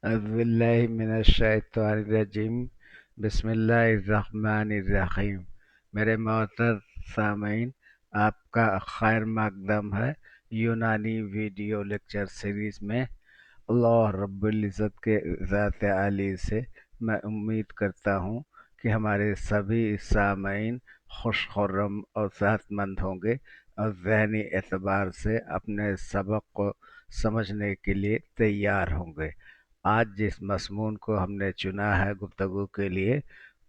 अऊज़ु बिल्लाहि मिनश्शैतानिर्रजीम। बिस्मिल्लाहिर्रहमानिर्रहीम। मेरे मोअज़्ज़ज़ सामीन, आपका खैर मकदम है यूनानी वीडियो लेक्चर सीरीज़ में। अल्लाह रब्बुल इज़्ज़त के ज़ात आली से मैं उम्मीद करता हूँ कि हमारे सभी सामीन खुश खुर्रम और सेहतमंद होंगे और ज़हनी एतबार से अपने सबक को समझने के लिए तैयार होंगे। आज जिस मज़मून को हमने चुना है गुफ्तगू के लिए,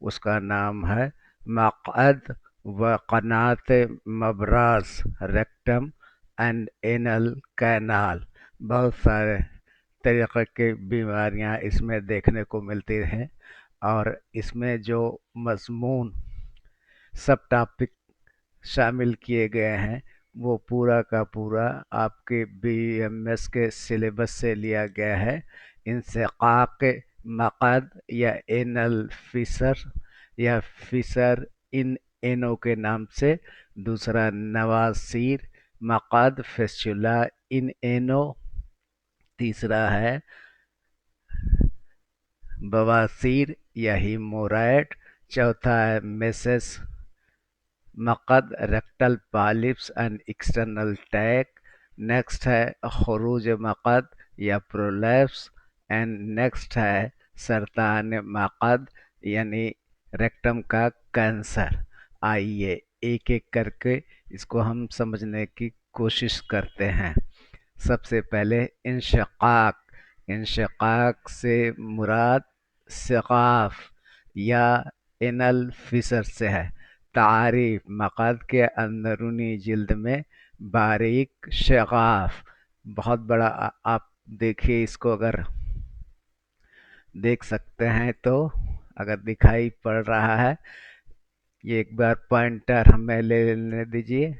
उसका नाम है मक़अद व क़नात मबराज़ रेक्टम एंड एनल कैनाल। बहुत सारे तरीक़े की बीमारियां इसमें देखने को मिलती हैं और इसमें जो मज़मून सब टॉपिक शामिल किए गए हैं वो पूरा का पूरा आपके बीएमएस के सिलेबस से लिया गया है। इंशिक़ाक़ मक़द या एनल फिसर या फिसर इन एनो के नाम से, दूसरा नवासीर मक़द फिस्चुला इन एनो, तीसरा है बवासीर या हीमोरॉइड, चौथा है मेसेस मक़द rectal polyps and external tag, next है खुरूज मक़द या प्रोलैप्स एंड नेक्स्ट है सरतान मक़द यानी रेक्टम का कैंसर। आइए एक एक करके इसको हम समझने की कोशिश करते हैं। सबसे पहले इंशिक़ाक़। इंशिक़ाक़ से मुराद सिक़ाफ़ या एनल फिसर से है। तारीफ, मक़द के अंदरूनी जिल्द में बारीक शगाफ, बहुत बड़ा आप देखिए इसको, अगर देख सकते हैं तो, अगर दिखाई पड़ रहा है, ये एक बार पॉइंटर हमें ले लेने दीजिए।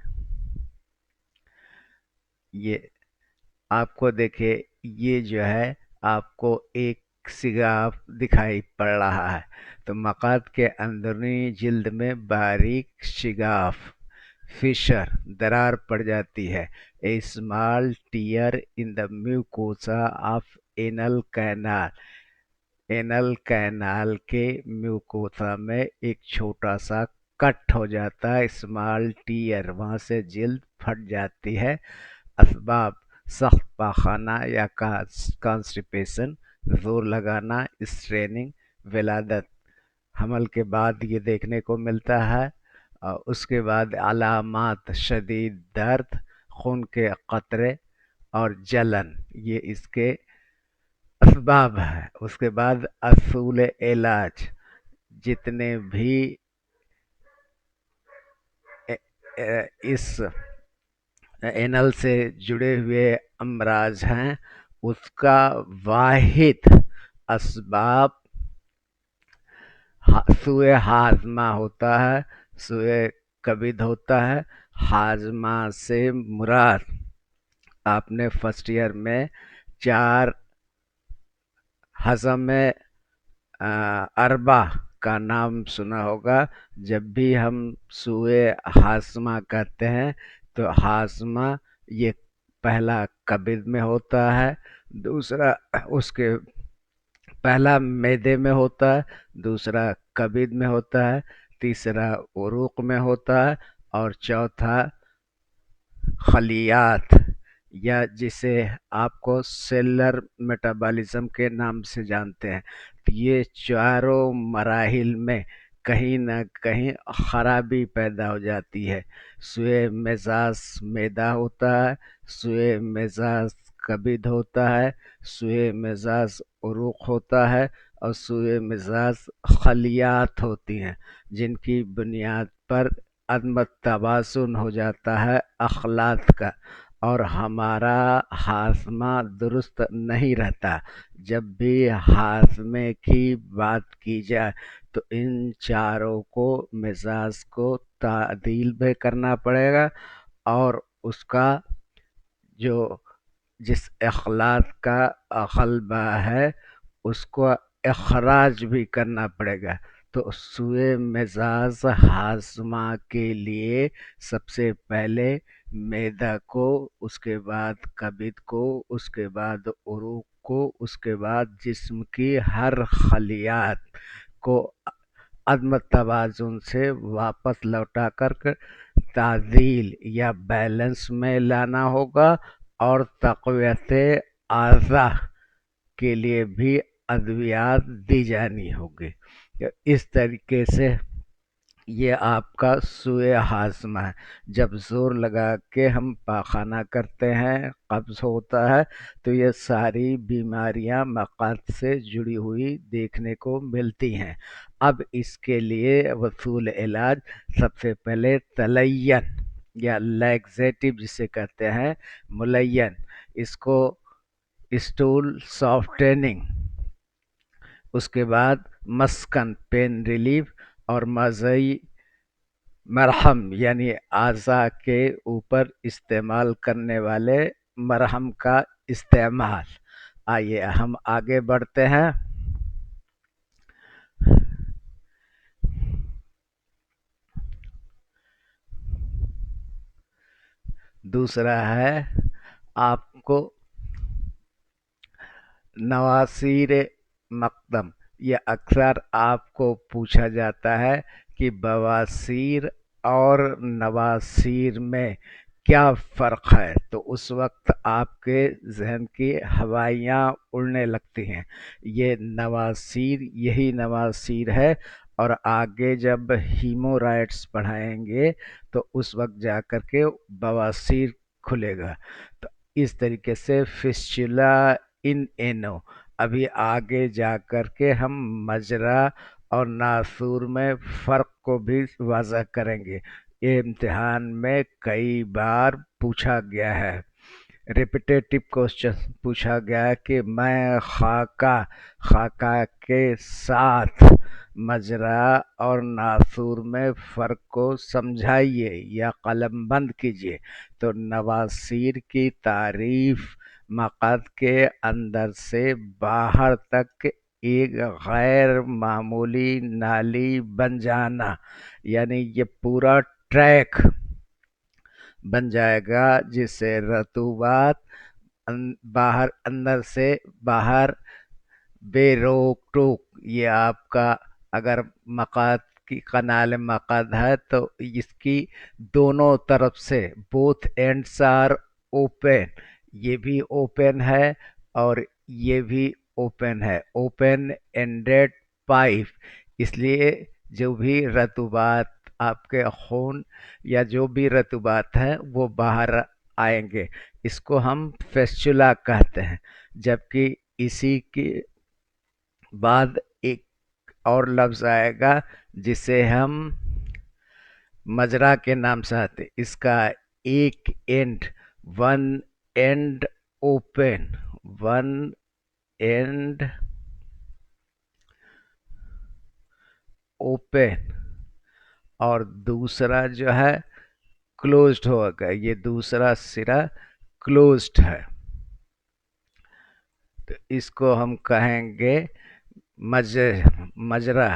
ये आपको देखिए, ये जो है आपको एक सिगाफ दिखाई पड़ रहा है, तो मक़द के अंदरूनी जिल्द में बारीक शिगाफ फिशर दरार पड़ जाती है। A small tear in the mucosa of anal canal. Anal canal के म्यूकोसा में एक छोटा सा कट हो जाता है, स्मॉल टीयर, वहाँ से जिल्द फट जाती है। असबाब सख्त पाखाना या कॉन्स्टिपेशन, जोर लगाना, स्ट्रेनिंग, विलादत, हमल के बाद ये देखने को मिलता है। और उसके बाद अलामात शदीद दर्द, खून के कतरे और जलन, ये इसके असबाब है। उसके बाद असूल इलाज, जितने भी इस एनल से जुड़े हुए अमराज हैं, उसका वाहिद असबाब सुए हाजमा होता है, सुए कबिद होता है। हाजमा से मुराद, आपने फर्स्ट ईयर में 4 हज़म अरबा का नाम सुना होगा। जब भी हम सुए हाजमा कहते हैं तो हाजमा ये पहला कबिद में होता है, दूसरा उसके पहला मैदे में होता है, दूसरा कबिद में होता है, तीसरा उरूक में होता है और चौथा खलियात, या जिसे आपको सेलर मेटाबॉलिज्म के नाम से जानते हैं। तो ये चारों मराहिल में कहीं ना कहीं खराबी पैदा हो जाती है। सुए मिजाज मैदा होता है, सुए मिजाज कबिद होता है, सुए मिजाज उरूक होता है और सुए मिजाज खलियात होती हैं, जिनकी बुनियाद पर अदम तवाज़ुन हो जाता है अखलात का और हमारा हाजमा दुरुस्त नहीं रहता। जब भी हाजमे की बात की जाए तो इन चारों को मिजाज को तादील भी करना पड़ेगा और उसका जो जिस अखलात का अखलबा है उसको अखराज भी करना पड़ेगा। तो सुए मिजाज हाजमा के लिए सबसे पहले मैदा को, उसके बाद कब्ज को, उसके बाद उरूक को, उसके बाद जिस्म की हर खलियात को अदम तवाजुन से वापस लौटा कर तादील या बैलेंस में लाना होगा, और तक़वियत आज़ा के लिए भी अद्वियात दी जानी होगी। तो इस तरीके से ये आपका सूए हाजमा है। जब जोर लगा के हम पाखाना करते हैं, कब्ज होता है, तो ये सारी बीमारियां मक़ाद से जुड़ी हुई देखने को मिलती हैं। अब इसके लिए वसूल इलाज सबसे पहले तलयन या लैक्सेटिव जिसे कहते हैं, मुलयन, इसको स्टूल सॉफ्टनिंग, उसके बाद मस्कन पेन रिलीफ, और मज़ई मरहम यानी आज़ा के ऊपर इस्तेमाल करने वाले मरहम का इस्तेमाल। आइए हम आगे बढ़ते हैं। दूसरा है आपको नवासीर मकदम। ये अक्सर आपको पूछा जाता है कि बवासीर और नवासीर में क्या फ़र्क है, तो उस वक्त आपके जहन की हवाइयाँ उड़ने लगती हैं। ये नवासीर यही नवासीर है, और आगे जब हीमोराइड्स पढ़ाएंगे तो उस वक्त जा कर के बवासीर खुलेगा। तो इस तरीके से फिस्चुला इन एनो। अभी आगे जा कर के हम मजरा और नासूर में फ़र्क को भी वाज़ह करेंगे। ये इम्तिहान में कई बार पूछा गया है, रिपीटेटिव क्वेश्चन पूछा गया है कि मैं खाका खाका के साथ मजरा और नासूर में फ़र्क को समझाइए या कलमबंद कीजिए। तो नवासीर की तारीफ मक़द के अंदर से बाहर तक एक गैर मामूली नाली बन जाना, यानी ये पूरा ट्रैक बन जाएगा जिससे रतूबात बाहर अंदर से बाहर बेरोक टोक, ये आपका अगर मक़ाद की कनाल मक़द है तो इसकी दोनों तरफ से बोथ एंड्स आर ओपन, ये भी ओपन है और ये भी ओपन है, ओपन एंडेड पाइप। इसलिए जो भी रतूबात आपके खून या जो भी रतूबात है वो बाहर आएंगे। इसको हम फेस्चुला कहते हैं। जबकि इसी के बाद एक और लफ्ज़ आएगा जिसे हम मजरा के नाम से आते, इसका एक and, one and open, one and open, और दूसरा जो है क्लोज्ड होगा, ये दूसरा सिरा क्लोज्ड है। तो इसको हम कहेंगे मजरा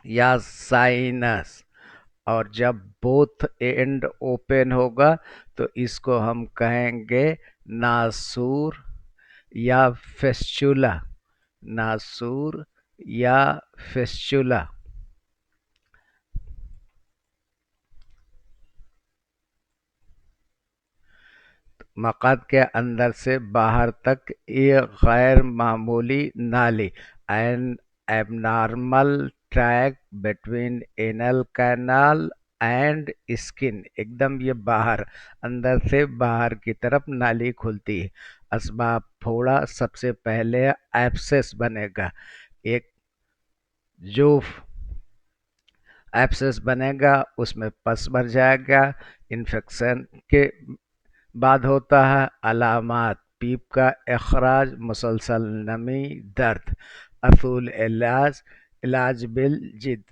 या साइनस। और जब बोथ एंड ओपन होगा तो इसको हम कहेंगे नासूर या फेस्चुला, नासूर या फेस्चुला। मक़द के अंदर से बाहर तक एक गैर मामूली नाली, N abnormal track between anal canal and skin, एकदम ये बाहर अंदर से बाहर की तरफ नाली खुलती है। असबाब फोड़ा, सबसे पहले एब्सेस बनेगा, एक जोफ एब्सेस बनेगा, उसमें पस भर जाएगा। इन्फेक्शन के बाद होता है अलामात, पीप का अखराज, मुसलसल नमी, दर्द। असूल इलाज, इलाज बिल जिद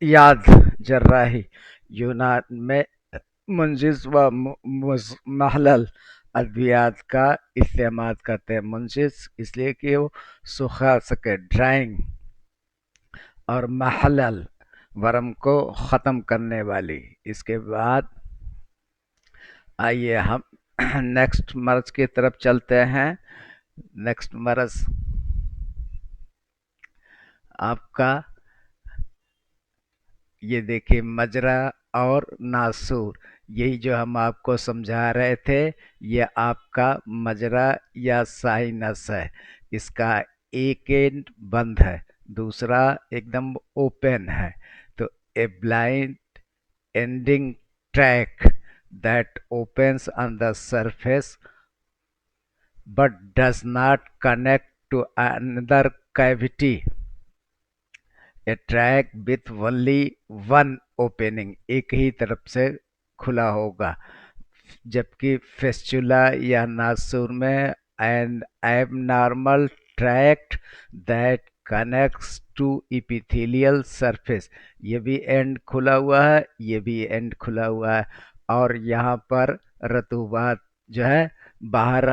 याद जर्राही, यूनान में मुंजिज व महलल अद्वियात का इस्तेमाल करते हैं। मुंजिज इसलिए कि वो सुखा सके, ड्राइंग, और महलल ورم کو ختم کرنے والی۔ اس کے بعد آئیے ہم نیکسٹ مرض کی طرف چلتے ہیں۔ نیکسٹ مرض آپ کا یہ دیکھیے مجرا اور ناسور، یہی جو ہم آپ کو سمجھا رہے تھے، یہ آپ کا مجرا یا سائنس ہے۔ اس کا ایک اینڈ بند ہے، دوسرا ایک دم اوپن ہے۔ تو a blind ending track that opens on the surface but does not connect to another cavity. A track with only one opening، ایک ہی طرف سے کھلا ہوگا، جبکہ فیسچولا یا ناسور میں an abnormal tract that connects to epithelial surface، یہ بھی اینڈ کھلا ہوا ہے، یہ بھی اینڈ کھلا ہوا ہے، اور یہاں پر رطوبات جو ہے باہر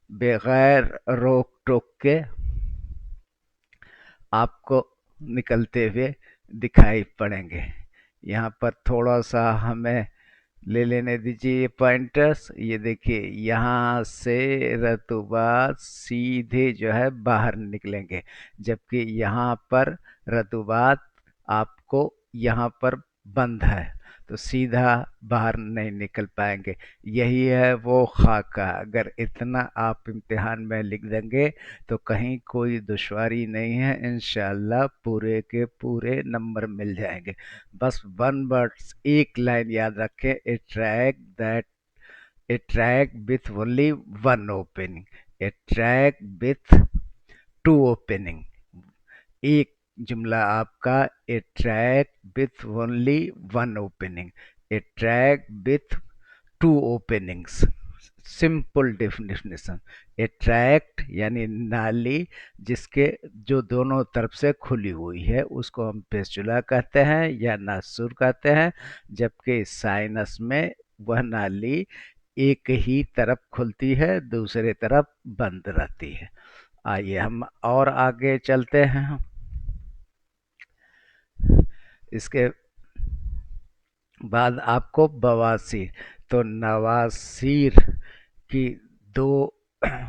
بغیر روک ٹوک کے آپ کو نکلتے ہوئے دکھائی پڑیں گے۔ یہاں پر تھوڑا سا ہمیں لے لینے دیجیے یہ پوائنٹرز۔ یہ دیکھیے یہاں سے رطوبات سیدھے جو ہے باہر نکلیں گے، جبکہ یہاں پر رطوبات آپ کو یہاں پر بند ہے تو سیدھا باہر نہیں نکل پائیں گے۔ یہی ہے وہ خاکہ، اگر اتنا آپ امتحان میں لکھ دیں گے تو کہیں کوئی دشواری نہیں ہے، انشاءاللہ پورے کے پورے نمبر مل جائیں گے۔ بس ون ورڈ ایک لائن یاد رکھیں، a track with only one opening, a track with two opening, ایک جملہ آپ کا a track with only one opening, a track with two openings. Simple definition, a tracked یعنی نالی جس کے جو دونوں طرف سے کھلی ہوئی ہے اس کو ہم پیسچولا کہتے ہیں یا ناسور کہتے ہیں، جبکہ سائنس میں وہ نالی ایک ہی طرف کھلتی ہے، دوسرے طرف بند رہتی ہے۔ آئیے ہم اور آگے چلتے ہیں۔ اس کے بعد آپ کو بواسیر، تو نواسیر کی دو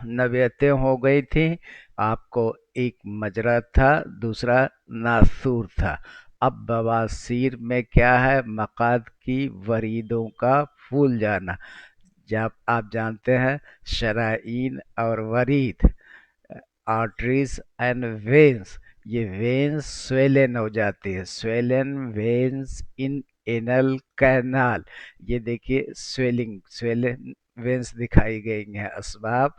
نوعیتیں ہو گئی تھیں، آپ کو ایک مجرا تھا، دوسرا ناسور تھا۔ اب بواسیر میں کیا ہے؟ مقعد کی وریدوں کا پھول جانا۔ جب آپ جانتے ہیں شرائین اور ورید، آرٹریز اینڈ وینس، یہ وینس سویلن ہو جاتی ہے، سویلن وینس ان اینل کینال۔ یہ دیکھیے سویلن وینس دکھائی گئی ہیں۔ اسباب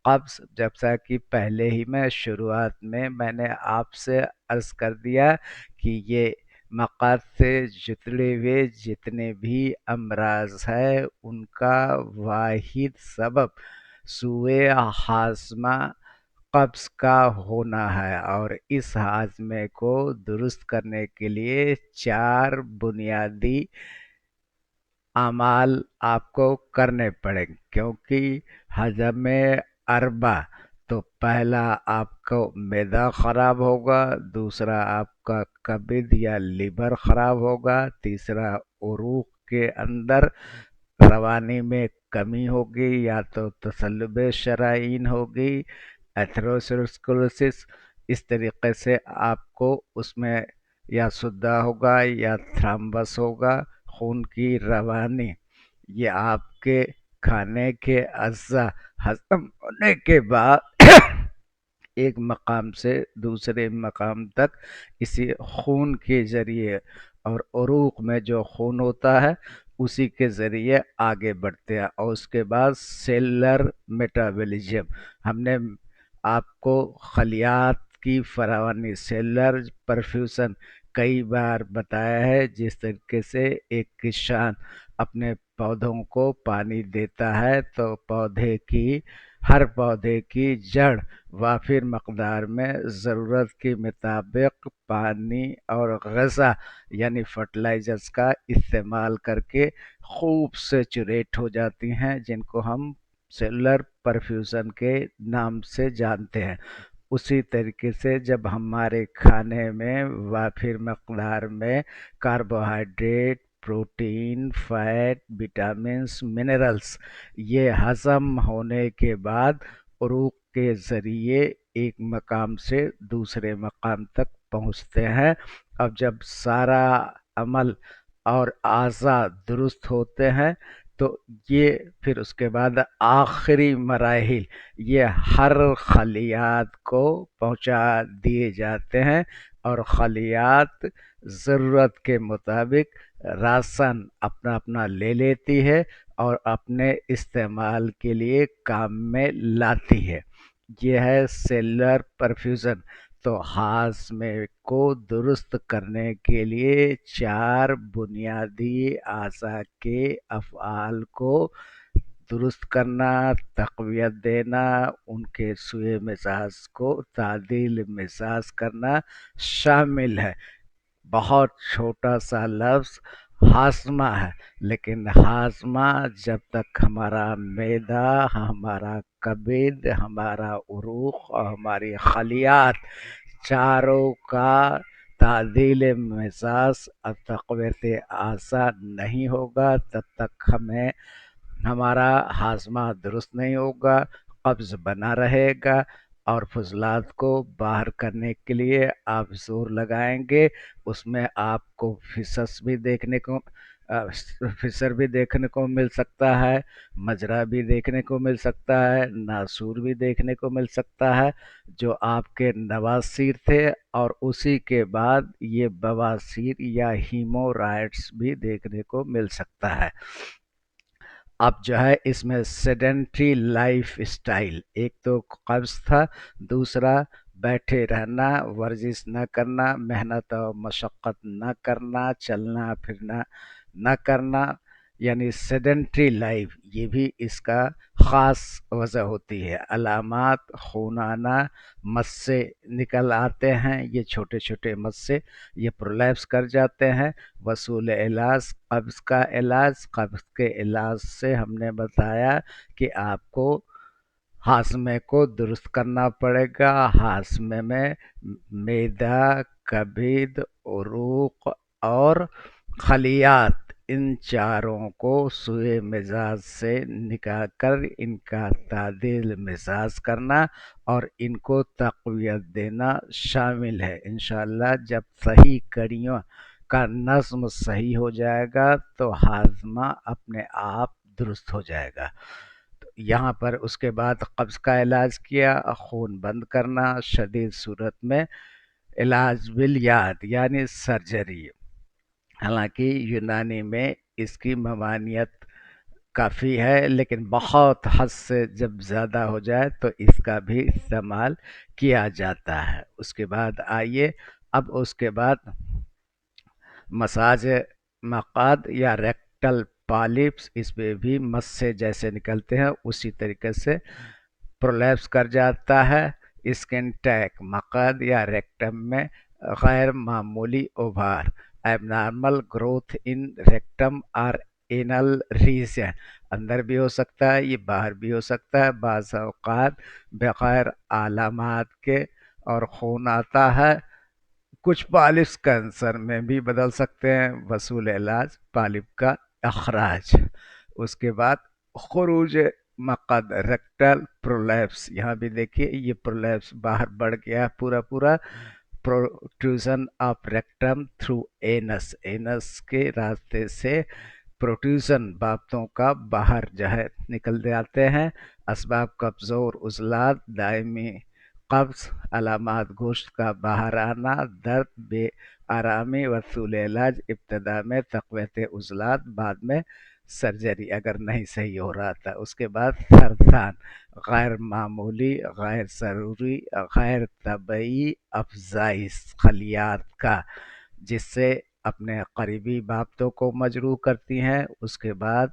قبض، جیسا کہ پہلے ہی میں شروعات میں نے آپ سے عرض کر دیا کہ یہ مقعد سے جتنے بھی امراض ہے ان کا واحد سبب سوء ہاضمہ قبض کا ہونا ہے، اور اس ہاضمے کو درست کرنے کے لیے 4 بنیادی اعمال آپ کو کرنے پڑیں، کیونکہ ہضم اربع، تو پہلا آپ کو معدہ خراب ہوگا، دوسرا آپ کا کبد یا لیور خراب ہوگا، تیسرا عروق کے اندر روانی میں کمی ہوگی یا تو تصلب شرائین ہوگی، ایتھروسکلروسس، اس طریقے سے آپ کو اس میں یا سدہ ہوگا یا تھرامبس ہوگا، خون کی روانی۔ یہ آپ کے کھانے کے اجزاء ہضم ہونے کے بعد ایک مقام سے دوسرے مقام تک اسی خون کے ذریعے، اور عروق میں جو خون ہوتا ہے اسی کے ذریعے آگے بڑھتے ہیں، اور اس کے بعد سیلر میٹابولزم۔ ہم نے آپ کو خلیات کی فراوانی، سیلر پرفیوژن کئی بار بتایا ہے، جس طریقے سے ایک کسان اپنے پودوں کو پانی دیتا ہے تو ہر پودے کی جڑ وافر مقدار میں ضرورت کے مطابق پانی اور غذا یعنی فرٹیلائزرز کا استعمال کر کے خوب سیچوریٹ ہو جاتی ہیں، جن کو ہم سیلر پرفیوژن کے نام سے جانتے ہیں۔ उसी तरीके से जब हमारे खाने में वाफिर मकदार में carbohydrate, protein, fat, vitamins, minerals ये हज़म होने के बाद उरूक के ज़रिए एक मकाम से दूसरे मकाम तक पहुँचते हैं। अब जब सारा अमल और आज़ा दुरुस्त होते हैं तो ये फिर उसके बाद आखिरी मराहिल ये हर खलियात को पहुंचा दिए जाते हैं और खलियात ज़रूरत के मुताबिक राशन अपना अपना ले लेती है और अपने इस्तेमाल के लिए काम में लाती है। ये है सेलुलर परफ्यूजन। तो हाजमे को दुरुस्त करने के लिए चार बुनियादी आज़ा के अफ़आल को दुरुस्त करना, तक़वियत देना, उनके सूए मिजाज को तादील मिजाज करना शामिल है। बहुत छोटा सा लफ्ज़ हाजमा है, लेकिन हाजमा जब तक हमारा मैदा, हमारा कबीद, हमारा उरूक और हमारी खलियात चारों का तादील मिजाज और तक़वियत आज़ा नहीं होगा तब तक हमें हमारा हाजमा दुरुस्त नहीं होगा, कब्ज़ बना रहेगा और फुजलात को बाहर करने के लिए आप ज़ोर लगाएंगे। उसमें आपको फिसर भी देखने को मिल सकता है, मजरा भी देखने को मिल सकता है, नासूर भी देखने को मिल सकता है जो आपके नवासीर थे, और उसी के बाद ये बवासीर या हीमोराइड्स भी देखने को मिल सकता है। अब जो है इसमें सेडेंट्री लाइफ स्टाइल, एक तो कब्ज़ था, दूसरा बैठे रहना, वर्जिश न करना, मेहनत और मशक्क़त न करना, चलना फिरना न करना, यानी सेडेंट्री लाइफ, ये भी इसका ख़ास वजह होती है। अलामात खून आना, मस्से निकल आते हैं, ये छोटे छोटे मस्से ये प्रोलैप्स कर जाते हैं। वसूल इलाज, कब्ज़ का इलाज, कब्ज़ के इलाज से हमने बताया कि आपको हाजमे को दुरुस्त करना पड़ेगा। हाजमे में मैदा, कबीद, उरूक और खलियात, इन चारों को सुए मिजाज से निकाल कर इनका तादील मिजाज करना और इनको तक़वियत देना शामिल है। इंशाअल्लाह जब सही कड़ियों का नज़्म सही हो जाएगा तो हाजमा अपने आप दुरुस्त हो जाएगा। तो यहाँ पर उसके बाद कब्ज़ का इलाज किया, खून बंद करना, शदीद सूरत में इलाज बिल याद यानी सर्जरी। हालांकि यूनानी में इसकी ममानियत काफ़ी है, लेकिन बहुत हद से जब ज़्यादा हो जाए तो इसका भी इस्तेमाल किया जाता है। उसके बाद आइए, अब उसके बाद मसाज मक़ाद या रेक्टल पॉलिप्स, इसमें भी मस्से जैसे निकलते हैं उसी तरीके से प्रोलैप्स कर जाता है। स्किन टैग, मक़ाद या रेक्टम में गैर मामूली उभार, एबनॉर्मल ग्रोथ इन रेक्टम और एनल रीजन, अंदर भी हो सकता है, ये बाहर भी हो सकता है, बाज़ औक़ात बग़ैर अलामात के, और खून आता है। कुछ पॉलिप्स कैंसर में भी बदल सकते हैं। वसूल इलाज पॉलिप का अखराज। उसके बाद खुरूज मक़द, रेक्टल प्रोलैप्स, यहाँ भी देखिए ये प्रोलैप्स बाहर बढ़ गया पूरा पूरा। Protrusion of rectum through anus, anus के रास्ते से प्रोट्रूजन बातों का बाहर जो है निकल जाते हैं। असबाब कमज़ोर उज़लात, दायमी कब्ज़, अलामात गोश्त का बाहर आना, दर्द, बेआरामी, वसूल इलाज इब्तदा में तक़वियत उज़लात, बाद में सर्जरी अगर नहीं सही हो रहा था। उसके बाद सरतान, गैर मामूली, गैर ज़रूरी, गैर तबई अफज़ाइश खलियात का, जिससे अपने करीबी बातों को मजरूह करती हैं। उसके बाद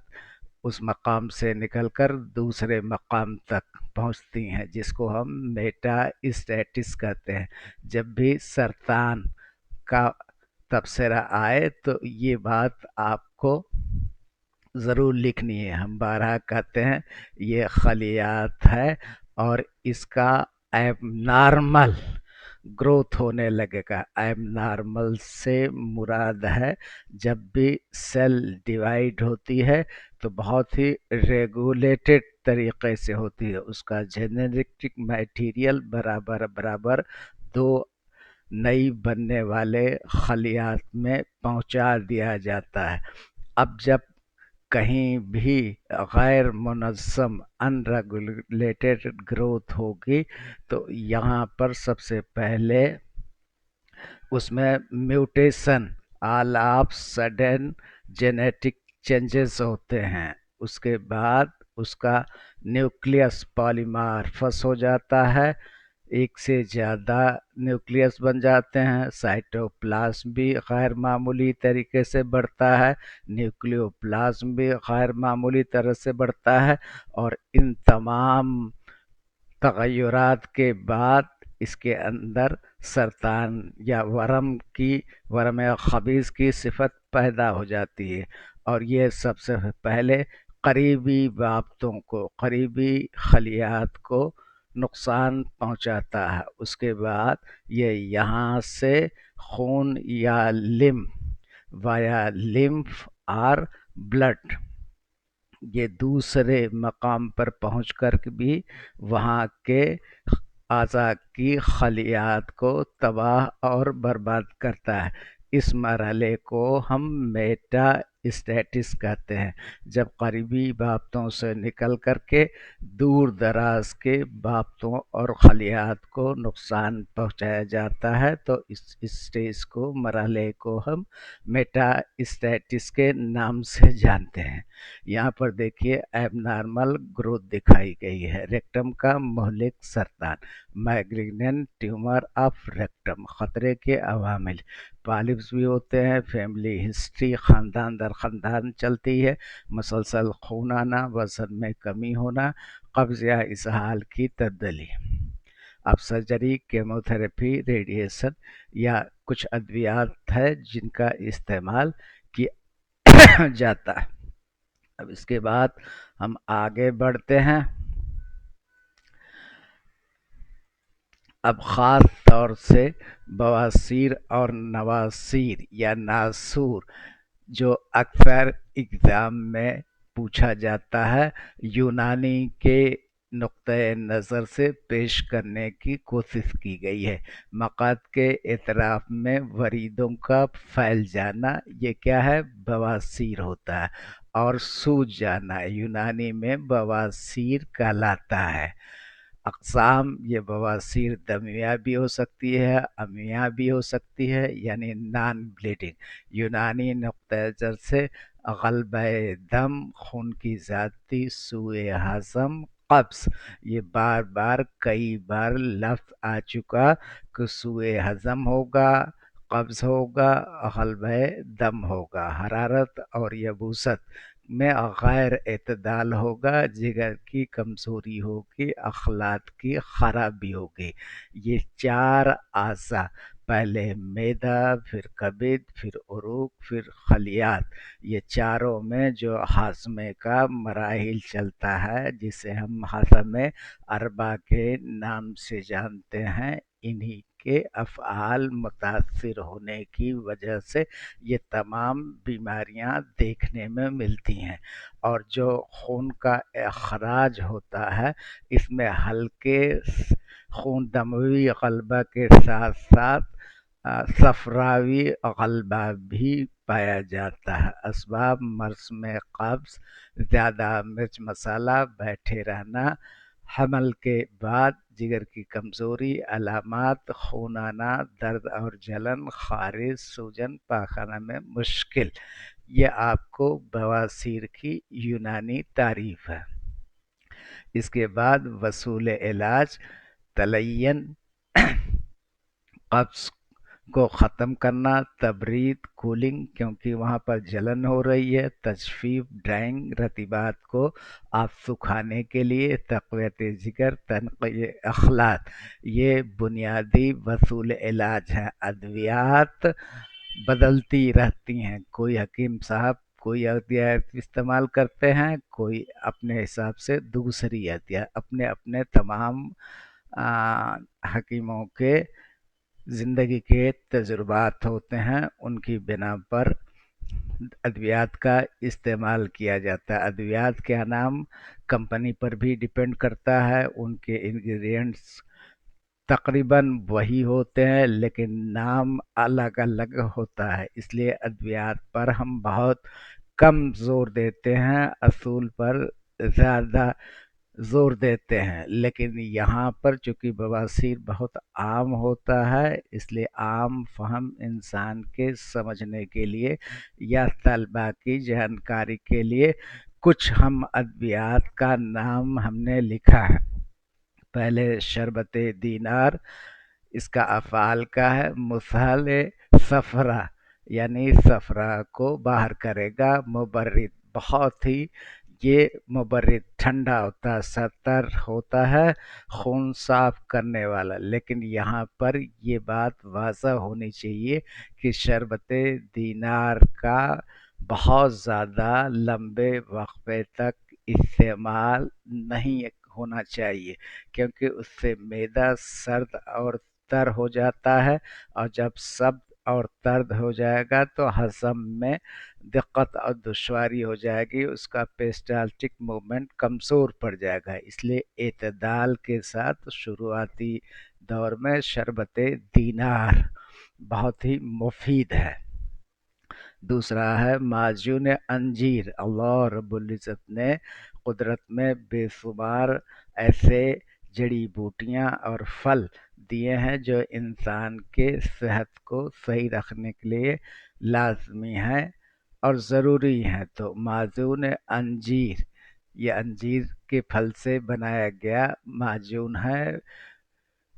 उस मकाम से निकलकर दूसरे मकाम तक पहुंचती हैं, जिसको हम मेटास्टेसिस कहते हैं। जब भी सरतान का तबसरा आए तो ये बात आपको ज़रूर लिखनी है। हम बारहा कहते हैं ये खलियात है और इसका एब नॉर्मल ग्रोथ होने लगेगा। एब नॉर्मल से मुराद है जब भी सेल डिवाइड होती है तो बहुत ही रेगुलेटेड तरीके से होती है, उसका जेनेटिक मटेरियल बराबर बराबर दो नई बनने वाले खलियात में पहुंचा दिया जाता है। अब जब कहीं भी गैर मुनज़्ज़म अनरेगुलेटेड ग्रोथ होगी तो यहाँ पर सबसे पहले उसमें mutation all of sudden genetic changes होते हैं। उसके बाद उसका न्यूक्लियस पॉलीमॉर्फस हो जाता है, एक से ज़्यादा न्यूक्लियस बन जाते हैं, साइटोप्लाज्म भी गैर मामूली तरीके से बढ़ता है, न्यूक्लियोप्लाज्म भी गैर मामूली तरह से बढ़ता है, और इन तमाम तग़य्युरात के बाद इसके अंदर सरतान या वरम ख़बीस की सिफत पैदा हो जाती है, और ये सबसे पहले करीबी बाप्तों को, करीबी खलियात को नुकसान पहुंचाता है। उसके बाद ये यहाँ से खून या वाया लिम्फ और ब्लड ये दूसरे मकाम पर पहुंचकर भी वहाँ के आज़ा की खलियात को तबाह और बर्बाद करता है। इस मरहले को हम मेटा स्टेटिस कहते हैं, जब करीबी बाप्तों से निकल करके दूर दराज के बाप्तों और खलियात को नुकसान पहुंचाया जाता है, तो इस स्टेज को, मरहले को हम मेटा स्टेटिस के नाम से जानते हैं। यहाँ पर देखिए एबनॉर्मल ग्रोथ दिखाई गई है। रेक्टम का मोहलिक सरतान, मैग्रेनेंट ट्यूमर ऑफ रेक्टम, खतरे के अवामिल, पॉलिप्स भी होते हैं, फैमिली हिस्ट्री ख़ानदान दर ख़ानदान चलती है, मुसलसल खून आना, वज़न में कमी होना, कब्ज़ या इसहाल की तब्दीली। अब सर्जरी, केमोथेरेपी, रेडिएशन या कुछ अद्वियात है जिनका इस्तेमाल किया जाता है। अब इसके बाद हम आगे बढ़ते हैं। अब ख़ास तौर से बवासीर और नवासीर या नासूर जो अक्सर एग्ज़ाम में पूछा जाता है, यूनानी के नुक्ते नज़र से पेश करने की कोशिश की गई है। मक़ाद के एतराफ़ में वरीदों का फैल जाना, ये क्या है, बवासीर होता है, और सूज जाना यूनानी में बवासीर कहलाता है। अक़साम, ये बवासीर दमिया भी हो सकती है, अमिया भी हो सकती है, यानी नॉन ब्लीडिंग। यूनानी नुक्ते नज़र से ग़ल्बे दम, खून की ज़्यादती, सूए हज़म, कब्ज़, ये बार बार कई बार लफ्ज़ आ चुका कि सूए हज़म होगा, कब्ज़ होगा, ग़ल्बे दम होगा, हरारत और यबूसत में गैर एतदाल होगा, जिगर की कमज़ोरी होगी, अखलात की खराबी होगी। ये चार आज़ा, पहले मैदा, फिर कबिद, फिर उरूक, फिर खलियात, ये चारों में जो हाज़मे का मराहिल चलता है, जिसे हम हाज़मे अरबा के नाम से जानते हैं, इन्हीं के अफ़आल मुतासिर होने की वजह से ये तमाम बीमारियां देखने में मिलती हैं। और जो खून का अखराज होता है, इसमें हल्के खून दमवी ग़ल्बा के साथ साथ सफ़रावी ग़ल्बा भी पाया जाता है। असबाब मर्ज़ में कब्ज़, ज़्यादा मिर्च मसाला, बैठे रहना, हमल के बाद जिगर की कमज़ोरी, अलामात खून आना, दर्द और जलन, ख़ारिश, सूजन, पाखाना में मुश्किल। ये आपको बवासीर की यूनानी तारीफ़ है। इसके बाद वसूल इलाज, तलय्यन कब्ज़ को ख़त्म करना, तबरीद कूलिंग क्योंकि वहाँ पर जलन हो रही है, तजफ़ीफ़ ड्राइंग रतीबात को आप सुखाने के लिए, तक़वियत जिगर, तनक़ीय अखलात, ये बुनियादी वसूल इलाज हैं। अद्वियात बदलती रहती हैं, कोई हकीम साहब कोई अद्वियात इस्तेमाल करते हैं, कोई अपने हिसाब से दूसरी अद्वियात, अपने अपने तमाम हकीमों के ज़िंदगी के तजुर्बात होते हैं, उनकी बिना पर अद्वियात का इस्तेमाल किया जाता है। अद्वियात का नाम कंपनी पर भी डिपेंड करता है, उनके इंग्रेडिएंट्स तकरीबन वही होते हैं लेकिन नाम अलग अलग होता है, इसलिए अद्वियात पर हम बहुत कम जोर देते हैं, असूल पर ज़्यादा जोर देते हैं। लेकिन यहाँ पर चूंकि बवासीर बहुत आम होता है, इसलिए आम फहम इंसान के समझने के लिए या तलबा की जानकारी के लिए कुछ हम अद्वियात का नाम हमने लिखा है। पहले शरबत दीनार, इसका अफ़ाल का है मुसहल सफरा, यानी सफरा को बाहर करेगा। मुबर्रिद, बहुत ही ये मुबर्रिद ठंडा होता है, सतर होता है, खून साफ करने वाला। लेकिन यहाँ पर ये बात वाज़ह होनी चाहिए कि शरबत दीनार का बहुत ज़्यादा लंबे वक्फे तक इस्तेमाल नहीं होना चाहिए, क्योंकि उससे मैदा सर्द और तर हो जाता है, और जब सर्द और तर्द हो जाएगा तो हज़म में दिक्कत और दुश्वारी हो जाएगी, उसका पेरिस्टाल्टिक मूवमेंट कमज़ोर पड़ जाएगा। इसलिए एतदाल के साथ शुरुआती दौर में शरबत दीनार बहुत ही मुफीद है। दूसरा है माजून अंजीर। अल्लाह रब्बुल इज़्ज़त ने कुदरत में बेशुमार ऐसे जड़ी बूटियां और फल दिए हैं जो इंसान के सेहत को सही रखने के लिए लाजमी हैं और ज़रूरी हैं। तो माजून अंजीर, ये अंजीर के फल से बनाया गया माजून है।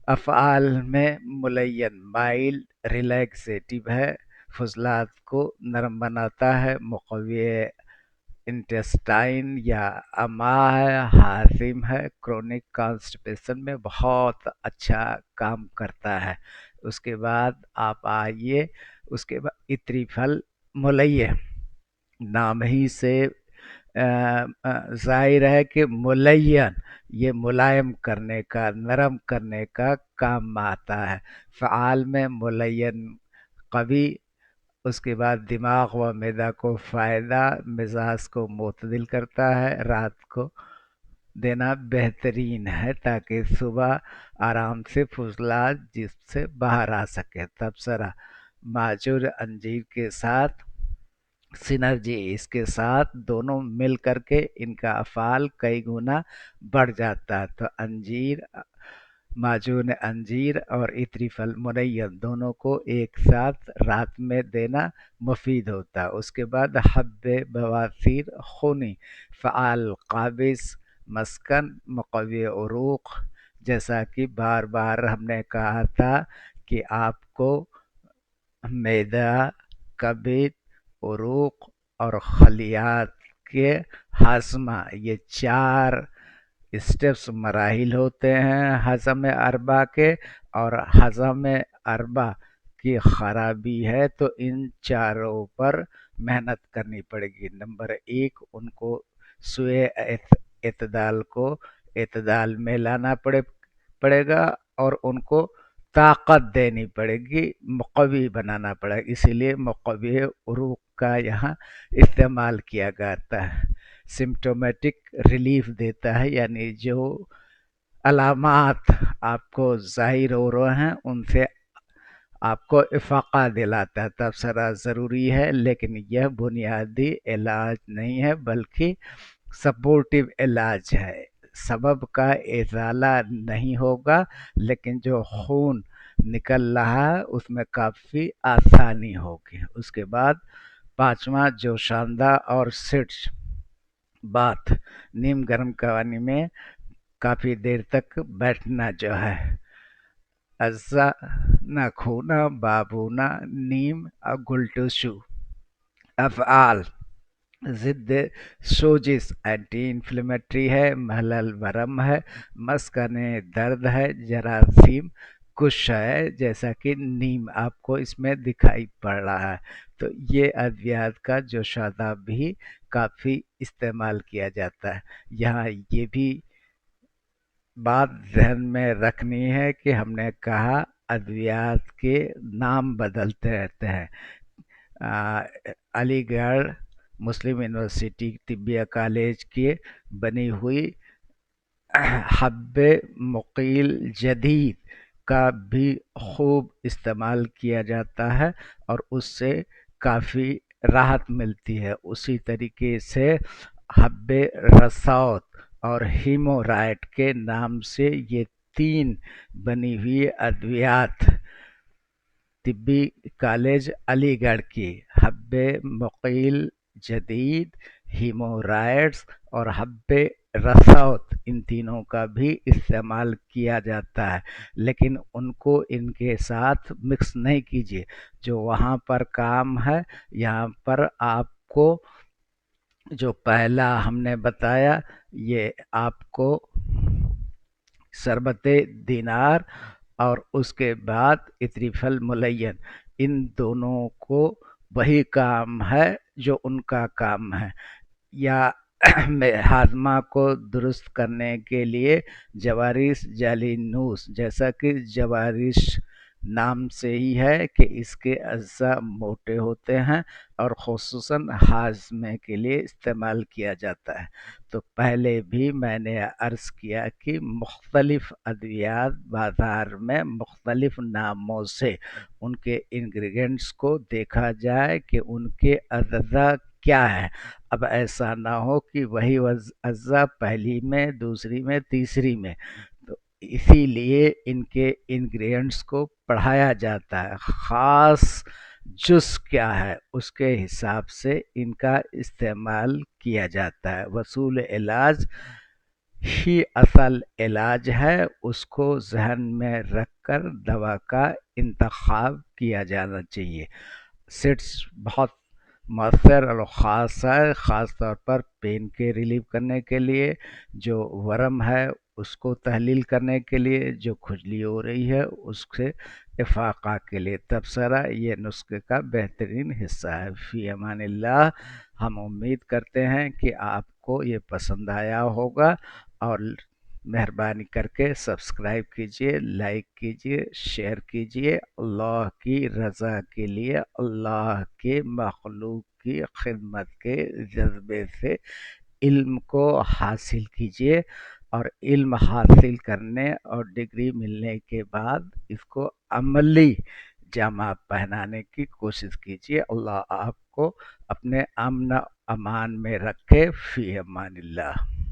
अफ़आल में मुलय्यन, माइल्ड, रिलैक्सेटिव है, फुज़लात को नरम बनाता है, मुक़व्वी इंटेस्टाइन या अमा है, हाजिम है, क्रोनिक कॉन्स्टिपेशन में बहुत अच्छा काम करता है। उसके बाद आप आइए, उसके बाद इत्री फल मुलय्य, नाम ही से ज़ाहिर है कि मुलय्यन, ये मुलायम करने का, नरम करने का काम में आता है। फ़आल में मुलय्यन कवी, उसके बाद दिमाग व मैदा को फ़ायदा, मिजाज को मुतदिल करता है, रात को देना बेहतरीन है ताकि सुबह आराम से फुजलात जिससे बाहर आ सके। तबसरा, माजूर अंजीर के साथ सिनर्जी, इसके साथ दोनों मिल करके इनका अफ़ाल कई गुना बढ़ जाता है। तो अंजीर, माजून अंजीर और इत्री फल मुनय्यन दोनों को एक साथ रात में देना मुफीद होता है। उसके बाद हब्बे बवासीर खूनी, फ़आल काबिज़, मस्कन, मुक़व्वी उरूक़। जैसा कि बार बार हमने कहा था कि आपको मैदा, कबीद, उरूक और खलियात के हाजमा, ये चार स्टेप्स मराहिल होते हैं हज़म अरबा के। और हज़म अरबा की ख़राबी है तो इन चारों पर मेहनत करनी पड़ेगी। नंबर एक, उनको सुए एतदाल को एतदाल में लाना पड़ेगा और उनको ताकत देनी पड़ेगी, मुक़व्वी बनाना पड़ेगा। इसीलिए मुक़व्वी उरूक़ का यहाँ इस्तेमाल किया जाता है। सिम्प्टोमेटिक रिलीफ देता है, यानी जो अलामात आपको ज़ाहिर हो रहे हैं उनसे आपको इफ़ाक़ा दिलाता है। तबसरा ज़रूरी है, लेकिन यह बुनियादी इलाज नहीं है बल्कि सपोर्टिव इलाज है। सबब का इज़ाला नहीं होगा, लेकिन जो खून निकल रहा है उसमें काफ़ी आसानी होगी। उसके बाद पांचवा, जोशांदा और सिट्स बाथ, नीम गर्म पानी में काफ़ी देर तक बैठना जो है। अज्जा, नखूना, बाबूना, नीम और गुलटूशु। अफ़आल, ज़िद्द सोजिस, एंटी इन्फ्लेमेटरी है, महलल वरम है, मस्कने दर्द है, जरासीम कुश है, जैसा कि नीम आपको इसमें दिखाई पड़ रहा है। तो ये अद्वियात का जोशादा भी काफ़ी इस्तेमाल किया जाता है। यहाँ ये भी बात ज़हन में रखनी है कि हमने कहा अद्वियात के नाम बदलते रहते हैं। अलीगढ़ मुस्लिम यूनिवर्सिटी तिब्बिया कॉलेज की बनी हुई हब्ब मुकील जदीद का भी खूब इस्तेमाल किया जाता है और उससे काफ़ी राहत मिलती है। उसी तरीके से हब्ब रसौत और हीमोराइट के नाम से ये तीन बनी हुई अद्वियात तिब्बी कॉलेज अलीगढ़ की हब्ब मुकील जदीद, हीमोराइड्स और हब्ब रसौत, इन तीनों का भी इस्तेमाल किया जाता है, लेकिन उनको इनके साथ मिक्स नहीं कीजिए। जो वहाँ पर काम है, यहाँ पर आपको जो पहला हमने बताया, ये आपको शरबत दीनार और उसके बाद इत्रिफल मुलय्यन, इन दोनों को वही काम है जो उनका काम है। या हाजमा को दुरुस्त करने के लिए जवारिश जालिनूस, जैसा कि जवारिश नाम से ही है कि इसके अज्जा मोटे होते हैं और खुसूसन हाजमे के लिए इस्तेमाल किया जाता है। तो पहले भी मैंने अर्ज़ किया कि मुख्तलिफ़ अद्वियात बाज़ार में मुख्तलिफ़ नामों से उनके इंग्रेडिएंट्स को देखा जाए कि उनके अज्जा क्या है। अब ऐसा ना हो कि वही अज्जा पहली में, दूसरी में, तीसरी में, तो इसीलिए इनके इंग्रेडिएंट्स को पढ़ाया जाता है। ख़ास जुज़ क्या है उसके हिसाब से इनका इस्तेमाल किया जाता है। वसूल इलाज ही असल इलाज है, उसको ज़हन में रखकर दवा का इंतखाब किया जाना चाहिए। सीड्स बहुत मौसर और ख़ास है, ख़ास तौर पर पेन के रिलीव करने के लिए, जो वरम है उसको तहलील करने के लिए, जो खुजली हो रही है उससे इफ़ाक़ा के लिए। तबसरा ये नुस्खे का बेहतरीन हिस्सा है। फ़ी अमानिल्लाह। हम उम्मीद करते हैं कि आपको ये पसंद आया होगा और मेहरबानी करके सब्सक्राइब कीजिए, लाइक कीजिए, शेयर कीजिए। अल्लाह की रज़ा के लिए, अल्लाह के मखलूक की खिदमत के जज्बे से इल्म को हासिल कीजिए और इल्म हासिल करने और डिग्री मिलने के बाद इसको अमली जामा पहनाने की कोशिश कीजिए। अल्लाह आपको अपने अमन अमान में रखे। फ़ी अमानिल्लाह।